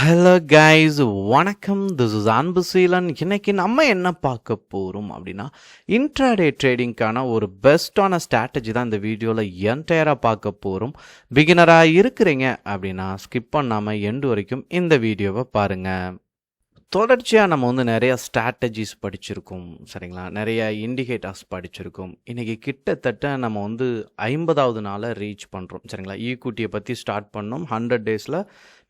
Hello guys, வணக்கம். This is அன்பு சீலன். இன்னைக்கு நம்ம என்ன பார்க்க போகிறோம் அப்படின்னா, இன்ட்ராடே ட்ரேடிங்க்கான ஒரு பெஸ்ட்டான ஸ்ட்ராட்டஜி தான் இந்த வீடியோவில் என்டையராக பார்க்க போகிறோம். பிகினராக இருக்கிறீங்க அப்படின்னா ஸ்கிப் பண்ணாமல் எண்டு வரைக்கும் இந்த வீடியோவை பாருங்கள். தொடர்ச்சியாக நம்ம நிறையா ஸ்ட்ராட்டஜிஸ் படிச்சிருக்கோம், சரிங்களா? நிறையா இண்டிகேட்டர்ஸ் படிச்சிருக்கோம். இன்றைக்கி கிட்டத்தட்ட நம்ம 50வது நாளை ரீச் பண்ணுறோம், சரிங்களா? ஈக்விட்டியை பற்றி ஸ்டார்ட் பண்ணோம். 100 டேஸில்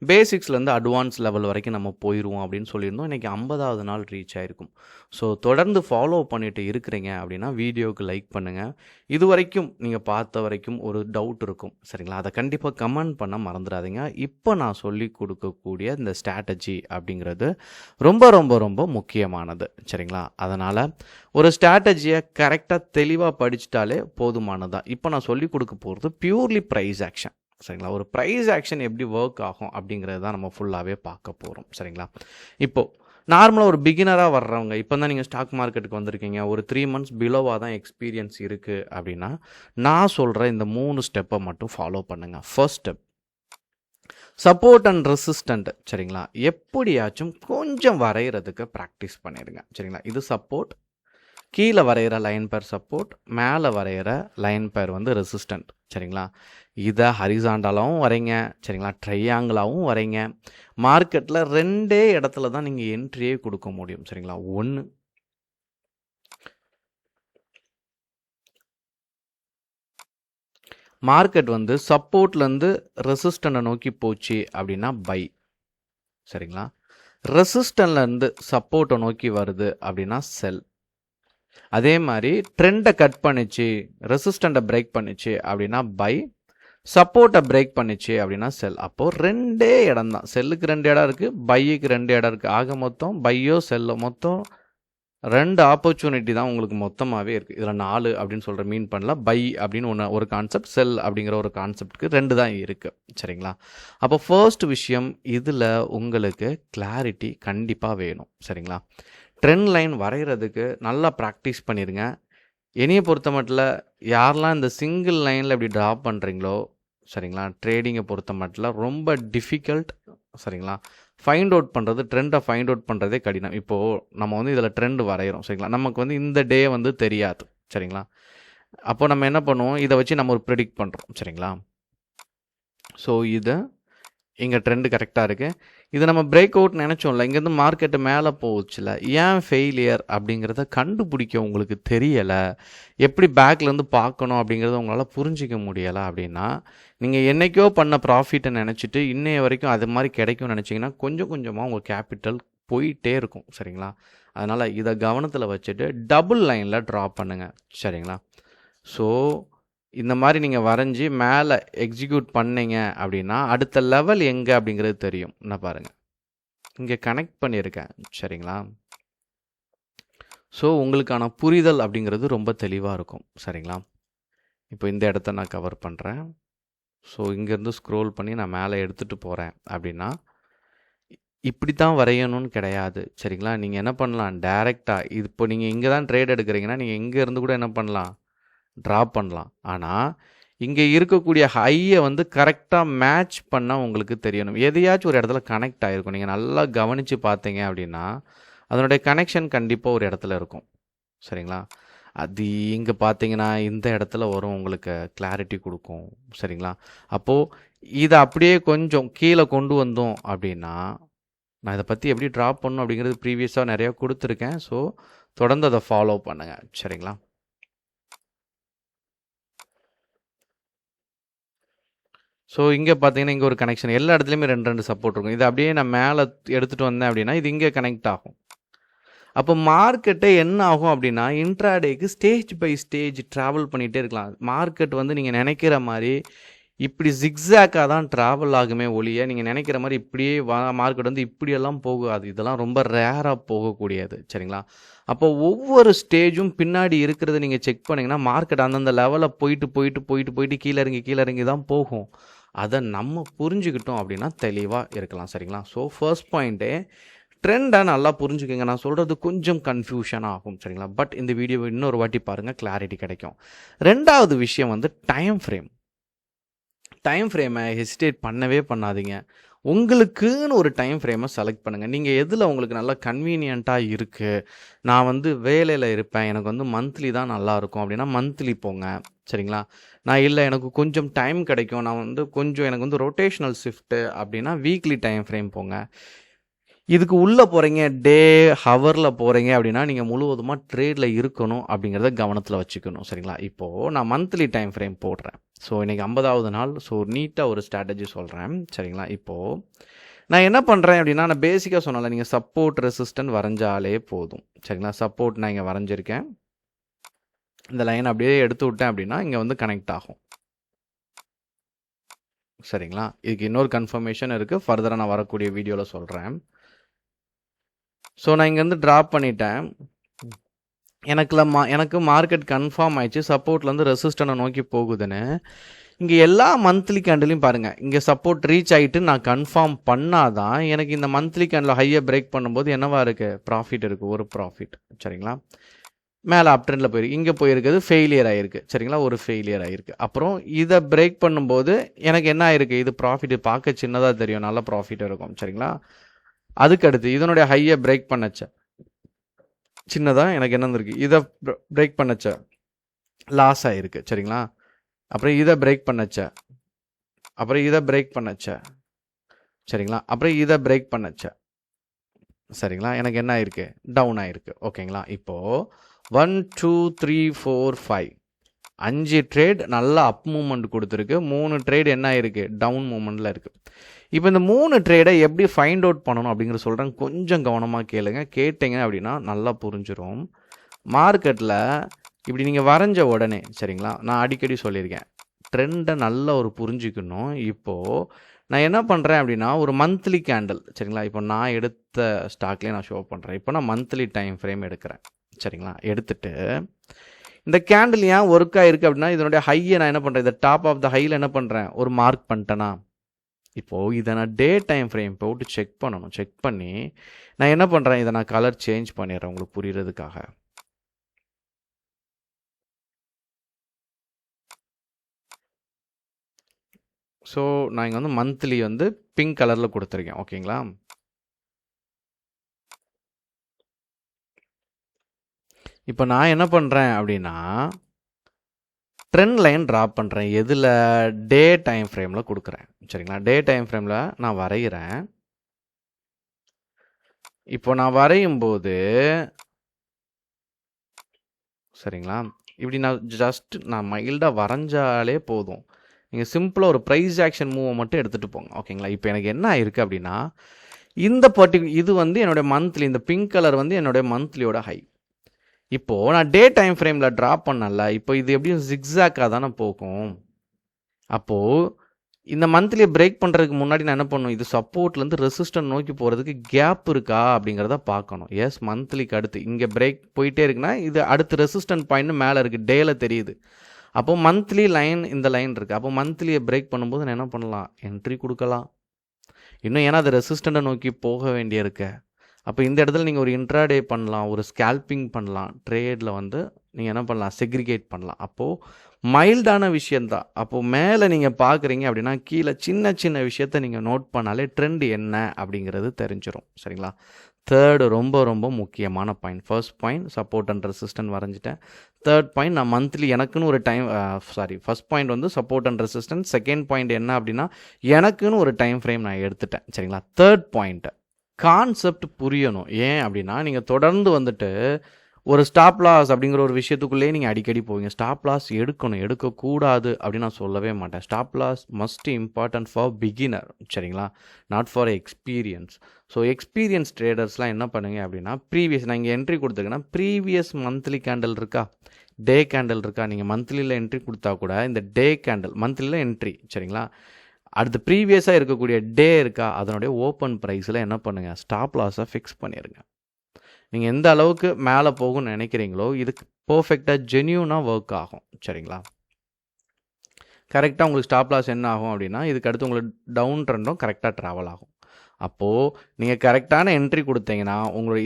பேசிக்ஸ்லேருந்து அட்வான்ஸ் லெவல் வரைக்கும் நம்ம போயிடுவோம் அப்படின்னு சொல்லியிருந்தோம். இன்றைக்கி 50வது நாள் ரீச் ஆகிருக்கும். ஸோ தொடர்ந்து ஃபாலோ பண்ணிட்டு இருக்கிறீங்க அப்படின்னா வீடியோவுக்கு லைக் பண்ணுங்கள். இது வரைக்கும் நீங்கள் பார்த்த வரைக்கும் ஒரு டவுட் இருக்கும், சரிங்களா? அதை கண்டிப்பாக கமெண்ட் பண்ண மறந்துடாதீங்க. இப்போ நான் சொல்லி கொடுக்கக்கூடிய இந்த ஸ்ட்ராட்டஜி அப்படிங்கிறது ரொம்ப ரொம்ப ரொம்ப முக்கியமானது, சரிங்களா? அதனால் ஒரு ஸ்ட்ராட்டஜியை கரெக்டாக தெளிவாக படிச்சிட்டாலே போதுமானதான். இப்போ நான் சொல்லி கொடுக்க போகிறது பியூர்லி ப்ரைஸ் ஆக்ஷன், சரிங்களா? ஒரு ப்ரைஸ் ஆக்ஷன் எப்படி ஒர்க் ஆகும் அப்படிங்கிறது தான் நம்ம ஃபுல்லாகவே பார்க்க போகிறோம், சரிங்களா? இப்போது நார்மலாக ஒரு பிகினராக வர்றவங்க, இப்போ தான் நீங்கள் ஸ்டாக் மார்க்கெட்டுக்கு வந்திருக்கீங்க, ஒரு 3 months பிலோவாக தான் எக்ஸ்பீரியன்ஸ் இருக்குது அப்படின்னா நான் சொல்கிற இந்த 3 ஸ்டெப்பை மட்டும் ஃபாலோ பண்ணுங்கள். First step, support and resistant, சரிங்களா? எப்படியாச்சும் கொஞ்சம் வரைகிறதுக்கு ப்ராக்டிஸ் பண்ணிடுங்க, சரிங்களா? இது சப்போர்ட், கீழே வரைகிற லைன் பேர் சப்போர்ட், மேலே வரைகிற லைன் பேர் ரெசிஸ்டண்ட், சரிங்களா? இதை ஹரிசாண்டலாகவும் வரைங்க, சரிங்களா? ட்ரையாங்கிளாகவும் வரைங்க. மார்க்கெட்டில் 2 இடத்துல தான் நீங்கள் என்ட்ரியே கொடுக்க முடியும், சரிங்களா? ஒன்று, மார்க்கெட் சப்போர்ட்லேருந்து ரெசிஸ்டண்ட்டை நோக்கி போச்சு அப்படின்னா பை, சரிங்களா? ரெசிஸ்டன்ட்லேருந்து சப்போர்ட்டை நோக்கி வருது அப்படின்னா செல். அதே மாதிரி ட்ரெண்டை கட் பண்ணிச்சு, ரெசிஸ்டண்ட்டை பிரேக் பண்ணிச்சு அப்படின்னா பை, சப்போர்ட்டை பிரேக் பண்ணிச்சு அப்படின்னா செல். அப்போது 2 இடம் தான், செல்லுக்கு 2 இடம் இருக்குது, பையுக்கு 2 இடம் இருக்குது. ஆக மொத்தம் பையோ செல்லோ மொத்தம் 2 ஆப்பர்ச்சுனிட்டி தான் உங்களுக்கு மொத்தமாகவே இருக்குது. இதில் 4 அப்படின்னு சொல்கிற மீன் பண்ணல. பை அப்படின்னு ஒரு கான்செப்ட், செல் அப்படிங்கிற ஒரு கான்செப்டுக்கு 2 தான் இருக்குது, சரிங்களா? அப்போ ஃபர்ஸ்ட் விஷயம், இதில் உங்களுக்கு கிளாரிட்டி கண்டிப்பாக வேணும், சரிங்களா? ட்ரெண்ட் லைன் வரைகிறதுக்கு நல்லா ப்ராக்டிஸ் பண்ணிடுங்க. என்னையை பொறுத்த மட்டும் யாரெல்லாம் இந்த சிங்கிள் லைனில் இப்படி ட்ரா பண்ணுறீங்களோ, சரிங்களா, ட்ரேடிங்கை பொறுத்த மட்டும் ரொம்ப டிஃபிகல்ட், சரிங்களா? ஃபைண்ட் அவுட் பண்ணுறது, ட்ரெண்டை ஃபைண்ட் அவுட் பண்ணுறதே கடினம். இப்போது நம்ம இதில் ட்ரெண்ட் வரைகிறோம், சரிங்களா? நமக்கு இந்த டே தெரியாது, சரிங்களா? அப்போது நம்ம என்ன பண்ணுவோம், இதை வச்சு நம்ம ஒரு ப்ரெடிக்ட் பண்ணுறோம், சரிங்களா? ஸோ இதை இங்கே ட்ரெண்டு கரெக்டாக இருக்குது, இதை நம்ம பிரேக் அவுட் நினச்சோம்ல, இங்கேருந்து மார்க்கெட்டு மேலே போச்சுல, ஏன் ஃபெயிலியர் அப்படிங்கிறத கண்டுபிடிக்க உங்களுக்கு தெரியலை, எப்படி பேக்லேருந்து பார்க்கணும் அப்படிங்கிறத உங்களால் புரிஞ்சிக்க முடியலை அப்படின்னா, நீங்கள் என்றைக்கோ பண்ண ப்ராஃபிட்டை நினச்சிட்டு இன்னைய வரைக்கும் அது மாதிரி கிடைக்கும்னு நினச்சிங்கன்னா கொஞ்சம் கொஞ்சமாக உங்கள் கேபிட்டல் போயிட்டே இருக்கும், சரிங்களா? அதனால் இதை கவனத்தில் வச்சுட்டு டபுள் லைனில் ட்ரா பண்ணுங்கள், சரிங்களா? ஸோ இந்த மாதிரி நீங்கள் வரைஞ்சி மேலே எக்ஸிக்யூட் பண்ணீங்க அப்படின்னா அடுத்த லெவல் எங்கே அப்படிங்கிறது தெரியும். நான் பாருங்கள் இங்கே கனெக்ட் பண்ணியிருக்கேன், சரிங்களா? ஸோ உங்களுக்கான புரிதல் அப்படிங்கிறது ரொம்ப தெளிவாக இருக்கும், சரிங்களா? இப்போ இந்த இடத்த நான் கவர் பண்ணுறேன். ஸோ இங்கேருந்து ஸ்க்ரோல் பண்ணி நான் மேலே எடுத்துகிட்டு போகிறேன் அப்படின்னா இப்படி தான் வரையணும்னு கிடையாது, சரிங்களா? நீங்கள் என்ன பண்ணலாம், டைரெக்டாக இப்போ நீங்கள் இங்கே தான் ட்ரேட் எடுக்கிறீங்கன்னா நீங்கள் இங்கே இருந்து கூட என்ன பண்ணலாம், ட்ரா பண்ணலாம். ஆனால் இங்கே இருக்கக்கூடிய ஹையை கரெக்டாக மேட்ச் பண்ணால் உங்களுக்கு தெரியணும். எதையாச்சும் ஒரு இடத்துல கனெக்ட் ஆகிருக்கும். நீங்கள் நல்லா கவனித்து பார்த்தீங்க அப்படின்னா அதனுடைய கனெக்ஷன் கண்டிப்பாக ஒரு இடத்துல இருக்கும், சரிங்களா? அது இங்கே பார்த்தீங்கன்னா இந்த இடத்துல வரும், உங்களுக்கு கிளாரிட்டி கொடுக்கும், சரிங்களா? அப்போது இதை அப்படியே கொஞ்சம் கீழே கொண்டு வந்தோம் அப்படின்னா நான் இதை பற்றி எப்படி ட்ரா பண்ணணும் அப்படிங்கிறது ப்ரீவியஸாக நிறையா கொடுத்துருக்கேன். ஸோ தொடர்ந்து அதை ஃபாலோ பண்ணுங்கள், சரிங்களா? ஸோ இங்கே பார்த்தீங்கன்னா இங்கே ஒரு கனெக்ஷன், எல்லா இடத்துலையுமே 2 சப்போர்ட் இருக்கும். இதை அப்படியே நான் மேலே எடுத்துகிட்டு வந்தேன் அப்படின்னா இது இங்கே கனெக்ட் ஆகும். அப்போ மார்க்கெட்டை என்ன ஆகும் அப்படின்னா இன்ட்ராடேக்கு ஸ்டேஜ் பை ஸ்டேஜ் ட்ராவல் பண்ணிகிட்டே இருக்கலாம். மார்க்கெட் நீங்கள் நினைக்கிற மாதிரி இப்படி ஜிக்ஸாக்காக தான் ட்ராவல் ஆகுமே ஒழிய நீங்கள் நினைக்கிற மாதிரி இப்படியே மார்க்கெட் இப்படியெல்லாம் போகாது. இதெல்லாம் ரொம்ப ரேராக போகக்கூடியது, சரிங்களா? அப்போ ஒவ்வொரு ஸ்டேஜும் பின்னாடி இருக்கிறத நீங்கள் செக் பண்ணிங்கன்னா மார்க்கெட் அந்தந்த லெவலில் போயிட்டு கீழே இறங்கி தான் போகும். அதை நம்ம புரிஞ்சுக்கிட்டோம் அப்படின்னா தெளிவாக இருக்கலாம், சரிங்களா? ஸோ ஃபர்ஸ்ட் பாயிண்ட்டே ட்ரெண்டை நல்லா புரிஞ்சுக்கோங்க. நான் சொல்கிறது கொஞ்சம் கன்ஃபியூஷன் ஆகும், சரிங்களா? பட் இந்த வீடியோவை இன்னொரு வாட்டி பாருங்கள், கிளாரிட்டி கிடைக்கும். 2வது விஷயம் டைம் ஃப்ரேமை ஹெசிடேட் பண்ணவே பண்ணாதீங்க. உங்களுக்குன்னு ஒரு டைம் ஃப்ரேமை செலக்ட் பண்ணுங்கள். நீங்கள் எதில் உங்களுக்கு நல்லா கன்வீனியண்ட்டாக இருக்குது, நான் வந்து வேலையில் இருப்பேன், எனக்கு வந்து மந்த்லி தான் நல்லாயிருக்கும் அப்படின்னா மந்த்லி போங்க. சரிங்களா? நான் இல்லை எனக்கு கொஞ்சம் டைம் கிடைக்கும், நான் வந்து கொஞ்சம் எனக்கு வந்து ரொட்டேஷனல் ஷிஃப்ட்டு அப்படின்னா வீக்லி டைம் ஃப்ரேம் போங்க. இதுக்கு உள்ளே போகிறீங்க, டே ஹவரில் போகிறீங்க அப்படின்னா நீங்கள் முழுவதுமாக ட்ரேடில் இருக்கணும் அப்படிங்கிறத கவனத்தில் வச்சுக்கணும். சரிங்களா? இப்போது நான் மந்த்லி டைம் ஃப்ரேம் போடுறேன். ஸோ இன்றைக்கி 50வது நாள். ஸோ நீட்டாக ஒரு ஸ்ட்ராட்டஜி சொல்கிறேன். சரிங்களா? இப்போது நான் என்ன பண்ணுறேன் அப்படின்னா, நான் பேசிக்காக சொன்னால நீங்கள் சப்போர்ட் ரெசிஸ்டன்ட் வரைஞ்சாலே போதும். சரிங்களா? சப்போர்ட் நான் இங்கே வரைஞ்சிருக்கேன். இந்த லைன் அப்படியே எடுத்து விட்டேன் அப்படின்னா இங்கே வந்து கனெக்ட் ஆகும். சரிங்களா? இதுக்கு இன்னொரு கன்ஃபர்மேஷன் இருக்குது, ஃபர்தராக நான் வரக்கூடிய வீடியோவில் சொல்கிறேன். ஸோ நான் இங்கேருந்து ட்ராப் பண்ணிட்டேன். எனக்கு மார்க்கெட் கன்ஃபார்ம் ஆயிடுச்சு, சப்போர்ட்லேருந்து ரெசிஸ்டனை நோக்கி போகுதுன்னு. இங்கே எல்லா மந்த்லி கேண்டிலையும் பாருங்கள், இங்கே சப்போர்ட் ரீச் ஆகிட்டு நான் கன்ஃபார்ம் பண்ணாதான் எனக்கு இந்த மந்த்லி கேண்டில் ஹையை பிரேக் பண்ணும்போது என்னவா இருக்குது, ப்ராஃபிட் இருக்குது, ஒரு ப்ராஃபிட். சரிங்களா? மேலே அப் ட்ரெண்டில் போயிருக்கு, இங்கே போயிருக்குது ஃபெயிலியர் ஆகிருக்கு. சரிங்களா? ஒரு ஃபெயிலியர் ஆகிருக்கு. அப்புறம் இதை பிரேக் பண்ணும்போது எனக்கு என்ன ஆயிருக்கு, இது ப்ராஃபிட் பார்க்க சின்னதாக தெரியும், நல்ல ப்ராஃபிட் இருக்கும். சரிங்களா? அதுக்கடுத்து இதனுடைய ஹையை பிரேக் பண்ணச்ச சின்னதாக எனக்கு என்ன இருக்கு, இதை பிரேக் பண்ணச்ச லாஸ் ஆகிருக்கு. சரிங்களா? அப்புறம் இதை பிரேக் பண்ணச்ச, அப்புறம் இதை பிரேக் பண்ணச்ச. சரிங்களா? அப்புறம் இதை பிரேக் பண்ணச்ச. சரிங்களா? எனக்கு என்ன ஆயிருக்கு, டவுன் ஆயிருக்கு. ஓகேங்களா? இப்போது 1 2 3 4 5 5 ட்ரேட் நல்லா அப் மூமெண்ட் கொடுத்துருக்கு, 3 ட்ரேட் என்ன ஆயிருக்கு, டவுன் மூமெண்ட்டில் இருக்குது. இப்போ இந்த 3 ட்ரேடை எப்படி ஃபைண்ட் அவுட் பண்ணணும் அப்படிங்கிற சொல்கிறேன், கொஞ்சம் கவனமாக கேளுங்க. கேட்டிங்க அப்படின்னா நல்லா புரிஞ்சிடும். மார்க்கெட்டில் இப்படி நீங்கள் வரைஞ்ச உடனே, சரிங்களா, நான் அடிக்கடி சொல்லியிருக்கேன், ட்ரெண்டை நல்லா ஒரு புரிஞ்சிக்கணும். இப்போது நான் என்ன பண்ணுறேன் அப்படின்னா, ஒரு மந்த்லி கேண்டில். சரிங்களா? இப்போ நான் எடுத்த ஸ்டாக்லேயே நான் ஷோ பண்ணுறேன். இப்போ நான் மந்த்லி டைம் ஃப்ரேம் எடுக்கிறேன். சரிங்களா? எடுத்துட்டு இந்த கேண்டில் ஏன் ஒர்க் ஆகிருக்கு அப்படின்னா, இதனுடைய ஹையை நான் என்ன பண்ணுறேன், இந்த டாப் ஆஃப் த ஹையில் என்ன பண்ணுறேன், ஒரு மார்க் பண்ணிட்டேனா. இப்போது இதை நான் டே டைம் ஃப்ரேம் போட்டு செக் பண்ணணும். செக் பண்ணி நான் என்ன பண்ணுறேன், இதை நான் கலர் சேஞ்ச் பண்ணிடுறேன் உங்களுக்கு புரிகிறதுக்காக. ஸோ நான் இங்கே வந்து மந்த்லி வந்து பிங்க் கலரில் கொடுத்துருக்கேன். ஓகேங்களா? இப்போ நான் என்ன பண்ணுறேன் அப்படின்னா, ட்ரெண்ட் லைன் ட்ரா பண்ணுறேன். எதில், டே டைம் ஃப்ரேமில் கொடுக்குறேன். சரிங்களா? டே டைம் ஃப்ரேமில் நான் வரைகிறேன். இப்போ நான் வரையும் போது சரிங்களா, இப்படி நான் மைல்டாக வரைஞ்சாலே போதும். நீங்கள் சிம்பிளாக ஒரு ப்ரைஸ் ஆக்ஷன் மூவை மட்டும் எடுத்துகிட்டு போங்க. ஓகேங்களா? இப்போ எனக்கு என்ன ஆயிருக்கு அப்படின்னா, இந்த இது வந்து என்னுடைய மந்த்லி, இந்த பிங்க் கலர் வந்து என்னுடைய மந்த்லியோட ஹை. இப்போது நான் டே டைம் ஃப்ரேமில் ட்ரா பண்ணல, இப்போ இது எப்படியும் ஜிக்ஸாக்காக தானே போகும். அப்போது இந்த மந்த்லியை பிரேக் பண்ணுறதுக்கு முன்னாடி நான் என்ன பண்ணணும், இது சப்போர்ட்லேருந்து ரெசிஸ்டன்ட் நோக்கி போகிறதுக்கு கேப் இருக்கா அப்படிங்கிறத பார்க்கணும். எஸ், மந்த்லிக்கு அடுத்து இங்கே பிரேக் போயிட்டே இருக்குன்னா இது அடுத்து ரெசிஸ்டன்ட் பாயிண்ட் மேலே இருக்குது, டேயில் தெரியுது. அப்போது மந்த்லி லைன், இந்த லைன் இருக்குது. அப்போ மந்த்லியை பிரேக் பண்ணும்போது நான் என்ன பண்ணலாம், என்ட்ரி கொடுக்கலாம். இன்னும் ஏன்னா அது ரெசிஸ்டண்ட்டை நோக்கி போக வேண்டியிருக்க. அப்போ இந்த இடத்துல நீங்கள் ஒரு இன்ட்ராடே பண்ணலாம், ஒரு ஸ்கேல்பிங் பண்ணலாம், ட்ரேடில் வந்து நீங்கள் என்ன பண்ணலாம், செக்ரிகேட் பண்ணலாம். அப்போது மைல்டான விஷயந்தான். அப்போது மேலே நீங்கள் பார்க்குறீங்க அப்படின்னா கீழே சின்ன சின்ன விஷயத்த நீங்கள் நோட் பண்ணாலே ட்ரெண்ட் என்ன அப்படிங்கிறது தெரிஞ்சிடும். சரிங்களா? தேர்டு ரொம்ப ரொம்ப முக்கியமான point. First point support and resistant வரைஞ்சிட்டேன். தேர்ட் பாயிண்ட் நான் மந்த்லி எனக்குன்னு ஒரு டைம் ஃபர்ஸ்ட் பாயிண்ட் வந்து support and resistant. Second point என்ன அப்படின்னா எனக்குன்னு ஒரு டைம் ஃப்ரேம் நான் எடுத்துட்டேன். சரிங்களா? தேர்ட் பாயிண்ட்டு கான்செப்ட் புரியணும். ஏன் அப்படின்னா நீங்கள் தொடர்ந்து வந்துட்டு ஒரு ஸ்டாப் லாஸ் அப்படிங்கிற ஒரு விஷயத்துக்குள்ளேயே நீங்கள் அடிக்கடி போவீங்க. ஸ்டாப் லாஸ் எடுக்கணும், எடுக்கக்கூடாது அப்படின்னு நான் சொல்லவே மாட்டேன். Stop loss must important for beginner. சரிங்களா? Not for experience. So experience ட்ரேடர்ஸ்லாம் என்ன பண்ணுங்க அப்படின்னா, நான் இங்கே என்ட்ரி கொடுத்துருக்கேன்னா ப்ரீவியஸ் மந்த்லி கேண்டில் இருக்கா, டே கேண்டில் இருக்கா, நீங்கள் மந்த்லியில் என்ட்ரி கொடுத்தா கூட இந்த டே கேண்டில் மந்த்லியில் என்ட்ரி. சரிங்களா? அடுத்து ப்ரீவியஸாக இருக்கக்கூடிய டே இருக்கா, அதனுடைய ஓப்பன் ப்ரைஸில் என்ன பண்ணுங்கள், ஸ்டாப் லாஸை ஃபிக்ஸ் பண்ணிடுங்க. நீங்கள் எந்த அளவுக்கு மேலே போகும்னு நினைக்கிறீங்களோ இதுக்கு பர்ஃபெக்டாக ஜென்யூனாக ஒர்க் ஆகும். சரிங்களா? கரெக்டாக உங்களுக்கு ஸ்டாப் லாஸ் என்ன ஆகும் அப்படின்னா, இதுக்கு அடுத்து உங்களுக்கு டவுன் ட்ரெண்டும் கரெக்டாக ட்ராவல் ஆகும். அப்போது நீங்கள் கரெக்டான என்ட்ரி கொடுத்தீங்கன்னா, உங்களோட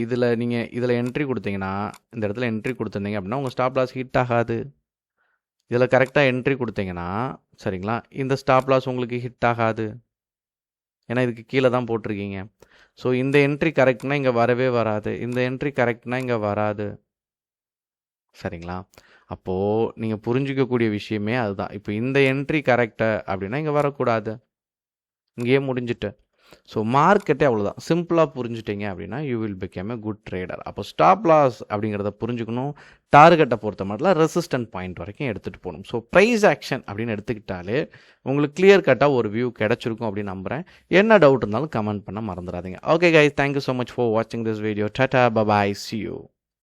இதில் என்ட்ரி கொடுத்தீங்கன்னா, இந்த இடத்துல என்ட்ரி கொடுத்துருந்தீங்க அப்படின்னா உங்கள் ஸ்டாப் லாஸ் ஹிட் ஆகாது. இதில் கரெக்டாக என்ட்ரி கொடுத்தீங்கன்னா, சரிங்களா, இந்த ஸ்டாப் லாஸ் உங்களுக்கு ஹிட் ஆகாது. ஏன்னா இதுக்கு கீழே தான் போட்டிருக்கீங்க. ஸோ இந்த என்ட்ரி கரெக்ட்னா இங்கே வரவே வராது, இந்த என்ட்ரி கரெக்ட்னா இங்கே வராது. சரிங்களா? அப்போது நீங்கள் புரிஞ்சிக்கக்கூடிய விஷயமே அதுதான். இப்போ இந்த என்ட்ரி கரெக்டா அப்படின்னா இங்கே வரக்கூடாது, இங்கேயே முடிஞ்சிட்டு. ஸோ மார்க்கெட்டே அவ்வளோதான். சிம்பிளாக புரிஞ்சுட்டீங்க அப்படின்னா you will become a good trader. அப்போ ஸ்டாப் லாஸ் அப்படிங்கிறத புரிஞ்சுக்கணும். டார்கெட்டை பொறுத்த மட்டும் ரெசிஸ்டன்ட் பாயிண்ட் வரைக்கும் எடுத்துகிட்டு போகணும். ஸோ ப்ரைஸ் ஆக்ஷன் அப்படின்னு எடுத்துக்கிட்டாலே உங்களுக்கு கிளியர் கட்டாக ஒரு வியூ கிடச்சிருக்கும் அப்படின்னு நம்புகிறேன். என்ன டவுட் இருந்தாலும் கமெண்ட் பண்ண மறந்துடாதீங்க. Okay guys, thank you so much for வாட்சிங் this video. Tata, bye bye, see you.